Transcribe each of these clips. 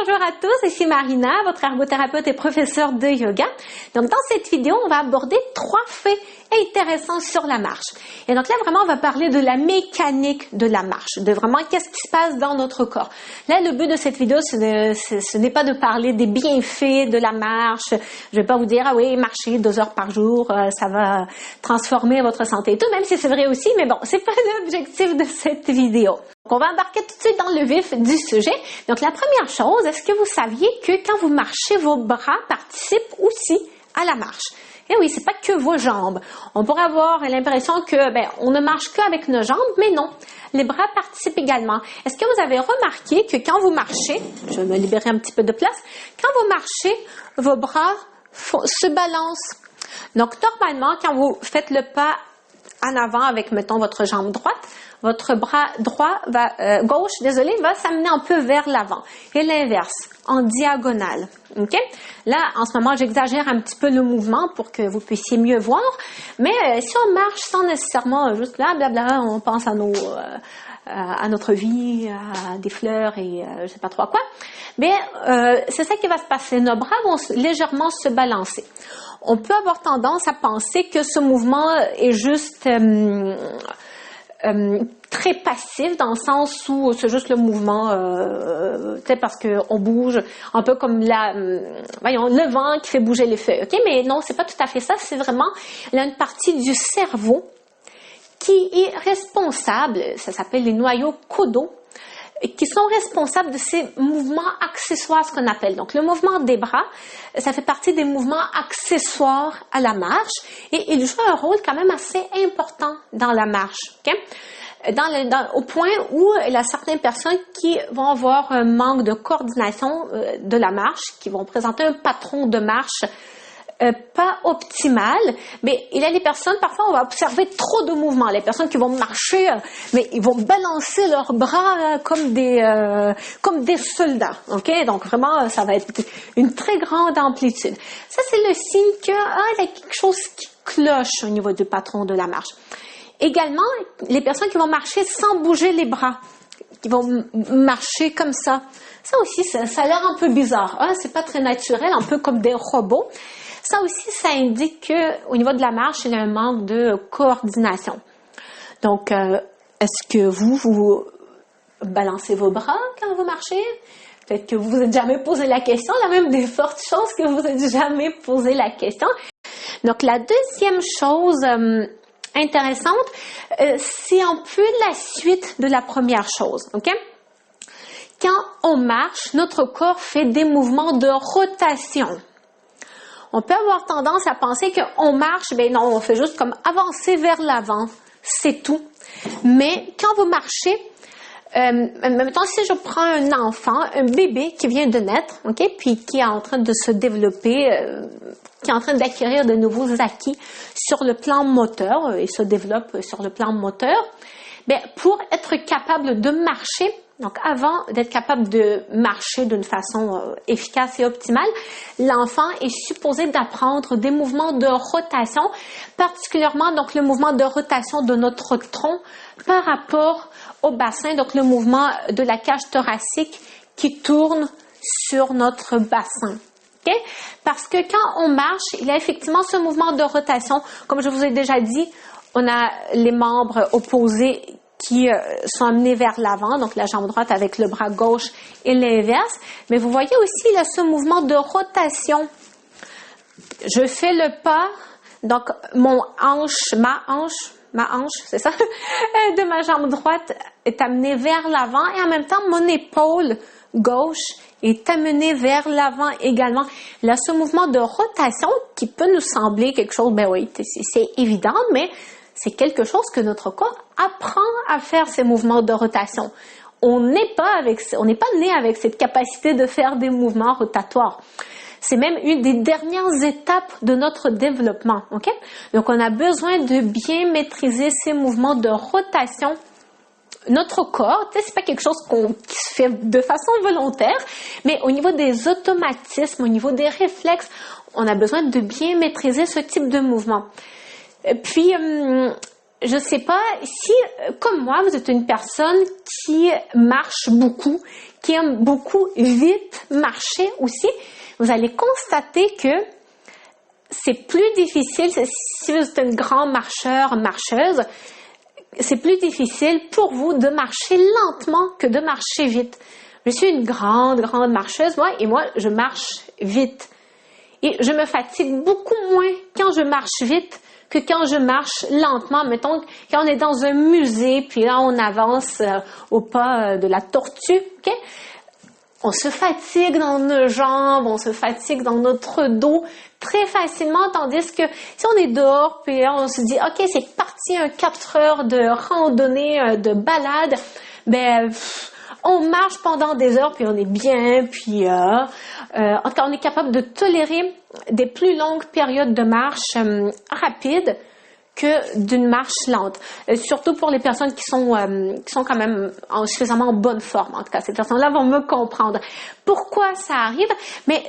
Bonjour à tous, ici Marina, votre ergothérapeute et professeure de yoga. Donc dans cette vidéo, on va aborder 3 faits intéressants sur la marche. Et donc là, vraiment, on va parler de la mécanique de la marche, de vraiment qu'est-ce qui se passe dans notre corps. Là, le but de cette vidéo, ce n'est pas de parler des bienfaits de la marche. Je vais pas vous dire, ah oui, marcher 2 heures par jour, ça va transformer votre santé et tout, même si c'est vrai aussi, mais bon, c'est pas l'objectif de cette vidéo. Donc, on va embarquer tout de suite dans le vif du sujet. Donc, la première chose, est-ce que vous saviez que quand vous marchez, vos bras participent aussi à la marche? Et oui, c'est pas que vos jambes. On pourrait avoir l'impression que, on ne marche qu'avec nos jambes, mais non. Les bras participent également. Est-ce que vous avez remarqué que quand vous marchez, je vais me libérer un petit peu de place, quand vous marchez, vos bras se balancent. Donc, normalement, quand vous faites le pas en avant avec, mettons, votre jambe droite, votre bras droit gauche va s'amener un peu vers l'avant. Et l'inverse, en diagonale. OK? Là, en ce moment, j'exagère un petit peu le mouvement pour que vous puissiez mieux voir. Mais si on marche sans nécessairement juste là, blabla, on pense à notre vie, à des fleurs et je sais pas trop à quoi. Mais c'est ça qui va se passer. Nos bras vont légèrement se balancer. On peut avoir tendance à penser que ce mouvement est juste très passif dans le sens où c'est juste le mouvement, parce qu'on bouge, un peu comme le vent qui fait bouger les feuilles. Ok, mais non, c'est pas tout à fait ça. C'est vraiment une partie du cerveau qui est responsable. Ça s'appelle les noyaux caudaux, qui sont responsables de ces mouvements accessoires, ce qu'on appelle. Donc, le mouvement des bras, ça fait partie des mouvements accessoires à la marche et il joue un rôle quand même assez important dans la marche. Okay? Au point où il y a certaines personnes qui vont avoir un manque de coordination de la marche, qui vont présenter un patron de marche pas optimal, mais il y a les personnes, parfois on va observer trop de mouvements, les personnes qui vont marcher, mais ils vont balancer leurs bras comme des soldats, ok? Donc vraiment, ça va être une très grande amplitude. Ça, c'est le signe qu'il y a quelque chose qui cloche au niveau du patron de la marche. Également, les personnes qui vont marcher sans bouger les bras, qui vont marcher comme ça. Ça aussi, ça a l'air un peu bizarre. C'est pas très naturel, un peu comme des robots. Ça aussi, ça indique qu'au niveau de la marche, il y a un manque de coordination. Donc, est-ce que vous balancez vos bras quand vous marchez? Peut-être que vous vous êtes jamais posé la question. Il y a même des fortes chances que vous vous êtes jamais posé la question. Donc, la deuxième chose intéressante, c'est un peu la suite de la première chose. OK? Quand on marche, notre corps fait des mouvements de rotation. On peut avoir tendance à penser qu'on marche, non, on fait juste comme avancer vers l'avant, c'est tout. Mais quand vous marchez, mettons si je prends un enfant, un bébé qui vient de naître, ok, puis qui est en train de se développer, qui est en train d'acquérir de nouveaux acquis sur le plan moteur, et se développe sur le plan moteur, pour être capable de marcher, donc avant d'être capable de marcher d'une façon efficace et optimale, l'enfant est supposé d'apprendre des mouvements de rotation, particulièrement donc le mouvement de rotation de notre tronc par rapport au bassin, donc le mouvement de la cage thoracique qui tourne sur notre bassin. Okay? Parce que quand on marche, il y a effectivement ce mouvement de rotation. Comme je vous ai déjà dit, on a les membres opposés qui sont amenés vers l'avant, donc la jambe droite avec le bras gauche et l'inverse. Mais vous voyez aussi, il y a ce mouvement de rotation. Je fais le pas, donc ma hanche, c'est ça, de ma jambe droite est amenée vers l'avant et en même temps, mon épaule gauche est amenée vers l'avant également. Il y a ce mouvement de rotation qui peut nous sembler quelque chose, oui, c'est évident, mais c'est quelque chose que notre corps apprend à faire, ces mouvements de rotation. On n'est pas né avec cette capacité de faire des mouvements rotatoires. C'est même une des dernières étapes de notre développement, ok? Donc, on a besoin de bien maîtriser ces mouvements de rotation. Notre corps, c'est pas quelque chose qui se fait de façon volontaire, mais au niveau des automatismes, au niveau des réflexes, on a besoin de bien maîtriser ce type de mouvement. Puis, je sais pas si, comme moi, vous êtes une personne qui marche beaucoup, qui aime beaucoup vite marcher aussi, vous allez constater que c'est plus difficile, si vous êtes un grand marcheur, marcheuse, c'est plus difficile pour vous de marcher lentement que de marcher vite. Je suis une grande marcheuse, moi, et moi, je marche vite. Et je me fatigue beaucoup moins quand je marche vite que quand je marche lentement. Mettons, quand on est dans un musée, puis là, on avance au pas de la tortue, OK? On se fatigue dans nos jambes, on se fatigue dans notre dos très facilement, tandis que si on est dehors, puis là, on se dit, OK, c'est parti un 4 heures de randonnée, de balade, on marche pendant des heures, puis on est bien, puis en tout cas, on est capable de tolérer des plus longues périodes de marche rapides que d'une marche lente. Surtout pour les personnes qui sont quand même suffisamment en bonne forme. En tout cas, ces personnes-là vont me comprendre. Pourquoi ça arrive? Mais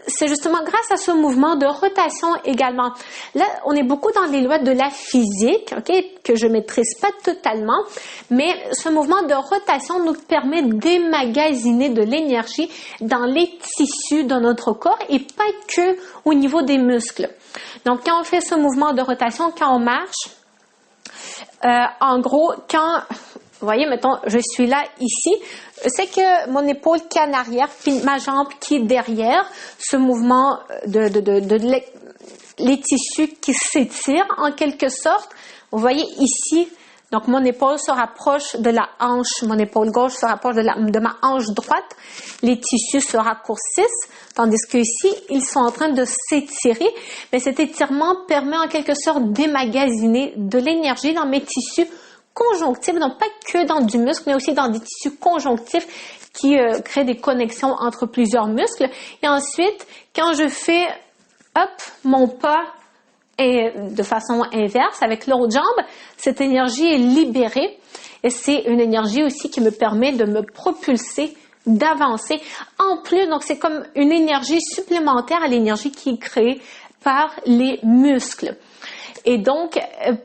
c'est justement grâce à ce mouvement de rotation également. Là, on est beaucoup dans les lois de la physique, OK, que je maîtrise pas totalement, mais ce mouvement de rotation nous permet d'émagasiner de l'énergie dans les tissus de notre corps et pas que au niveau des muscles. Donc, quand on fait ce mouvement de rotation, quand on marche, en gros, vous voyez, mettons, je suis là, ici, c'est que mon épaule qui est en arrière, puis ma jambe qui est derrière, ce mouvement les tissus qui s'étirent en quelque sorte. Vous voyez ici, donc mon épaule se rapproche de la hanche, mon épaule gauche se rapproche de ma hanche droite, les tissus se raccourcissent, tandis que ici, ils sont en train de s'étirer. Mais cet étirement permet en quelque sorte d'émagasiner de l'énergie dans mes tissus conjonctifs, donc pas que dans du muscle, mais aussi dans des tissus conjonctifs qui créent des connexions entre plusieurs muscles. Et ensuite, quand je fais mon pas de façon inverse avec l'autre jambe, cette énergie est libérée et c'est une énergie aussi qui me permet de me propulser, d'avancer. En plus, donc c'est comme une énergie supplémentaire à l'énergie qui est créée par les muscles. Et donc,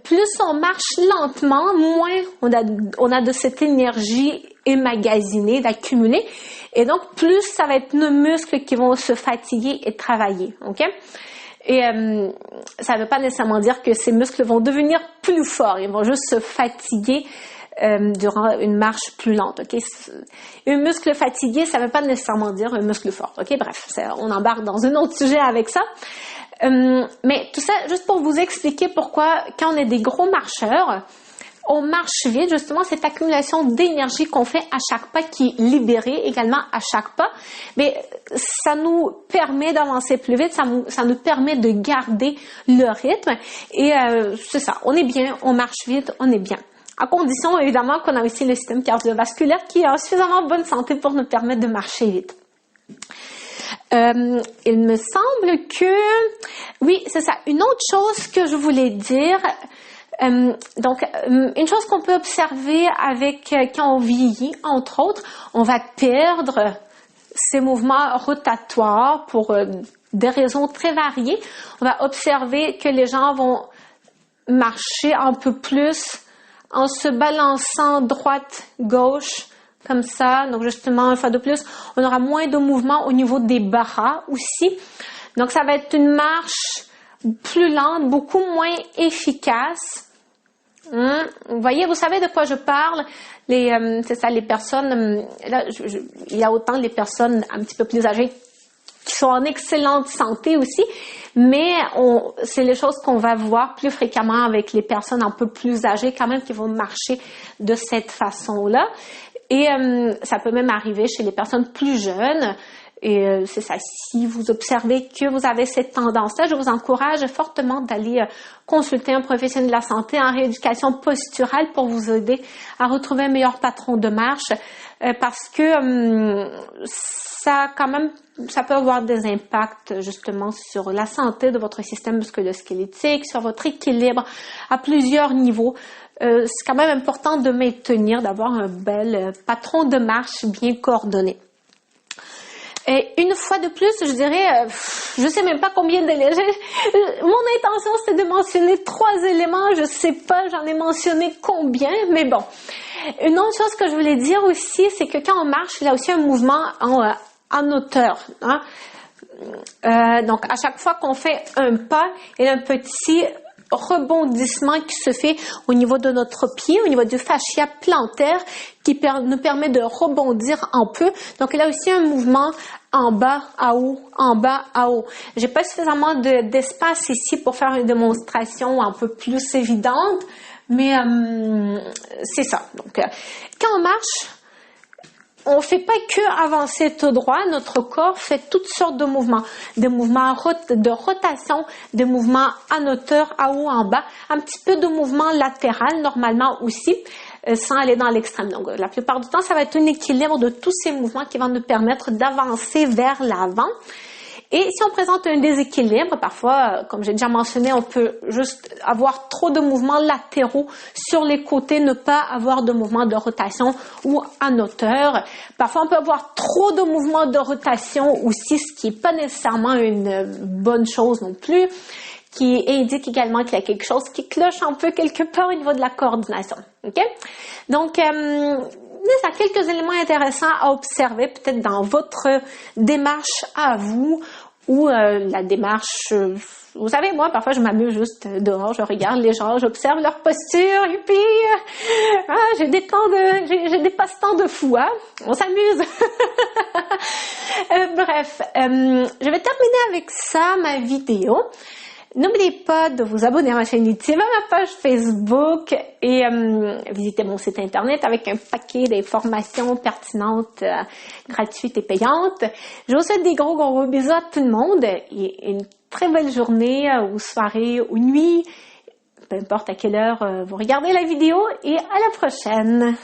plus on marche lentement, moins on a de cette énergie émagasinée, d'accumuler. Et donc, plus ça va être nos muscles qui vont se fatiguer et travailler. OK? Et ça ne veut pas nécessairement dire que ces muscles vont devenir plus forts. Ils vont juste se fatiguer durant une marche plus lente. OK? Un muscle fatigué, ça ne veut pas nécessairement dire un muscle fort. OK? Bref, on embarque dans un autre sujet avec ça. Mais tout ça, juste pour vous expliquer pourquoi, quand on est des gros marcheurs, on marche vite, justement, cette accumulation d'énergie qu'on fait à chaque pas qui est libérée également à chaque pas, mais ça nous permet d'avancer plus vite, ça nous permet de garder le rythme et c'est ça, on est bien, on marche vite, on est bien. À condition, évidemment, qu'on a aussi le système cardiovasculaire qui est en suffisamment bonne santé pour nous permettre de marcher vite. Il me semble que... Oui, c'est ça. Une autre chose que je voulais dire... une chose qu'on peut observer quand on vieillit, entre autres, on va perdre ces mouvements rotatoires pour des raisons très variées. On va observer que les gens vont marcher un peu plus en se balançant droite-gauche, comme ça. Donc, justement, une fois de plus, on aura moins de mouvement au niveau des bras aussi. Donc, ça va être une marche plus lente, beaucoup moins efficace. Vous voyez, vous savez de quoi je parle. C'est ça, les personnes, là, il y a autant les personnes un petit peu plus âgées qui sont en excellente santé aussi, mais c'est les choses qu'on va voir plus fréquemment avec les personnes un peu plus âgées quand même qui vont marcher de cette façon-là. Et ça peut même arriver chez les personnes plus jeunes. Et c'est ça, si vous observez que vous avez cette tendance-là, je vous encourage fortement d'aller consulter un professionnel de la santé en rééducation posturale pour vous aider à retrouver un meilleur patron de marche parce que ça peut avoir des impacts justement sur la santé de votre système musculo-squelettique, sur votre équilibre à plusieurs niveaux. C'est quand même important de maintenir, d'avoir un bel patron de marche bien coordonné. Et une fois de plus, je dirais, je sais même pas combien d'éléments. Mon intention, c'était de mentionner 3 éléments. Je sais pas, j'en ai mentionné combien, mais bon. Une autre chose que je voulais dire aussi, c'est que quand on marche, il y a aussi un mouvement en hauteur. Hein. Donc, à chaque fois qu'on fait un pas, il y a un petit rebondissement qui se fait au niveau de notre pied, au niveau du fascia plantaire, qui nous permet de rebondir un peu. Donc, il y a aussi un mouvement en bas à haut, en bas à haut. J'ai pas suffisamment d'espace ici pour faire une démonstration un peu plus évidente, mais c'est ça. Donc, quand on marche, on fait pas que avancer tout droit, notre corps fait toutes sortes de mouvements. Des mouvements de rotation, des mouvements en hauteur, à haut, en bas, un petit peu de mouvement latéral normalement aussi, sans aller dans l'extrême. Donc, la plupart du temps, ça va être un équilibre de tous ces mouvements qui vont nous permettre d'avancer vers l'avant. Et si on présente un déséquilibre, parfois, comme j'ai déjà mentionné, on peut juste avoir trop de mouvements latéraux sur les côtés, ne pas avoir de mouvements de rotation ou en hauteur. Parfois, on peut avoir trop de mouvements de rotation aussi, ce qui n'est pas nécessairement une bonne chose non plus, qui indique également qu'il y a quelque chose qui cloche un peu quelque part au niveau de la coordination. OK? Donc, il y a quelques éléments intéressants à observer peut-être dans votre démarche à vous ou la démarche, vous savez, moi, parfois, je m'amuse juste dehors, je regarde les gens, j'observe leur posture, et puis, j'ai des passe-temps de fou, hein? On s'amuse. Bref, je vais terminer avec ça, ma vidéo. N'oubliez pas de vous abonner à ma chaîne YouTube, à ma page Facebook et visiter mon site internet avec un paquet d'informations pertinentes, gratuites et payantes. Je vous souhaite des gros bisous à tout le monde et une très belle journée ou soirée ou nuit, peu importe à quelle heure vous regardez la vidéo et à la prochaine.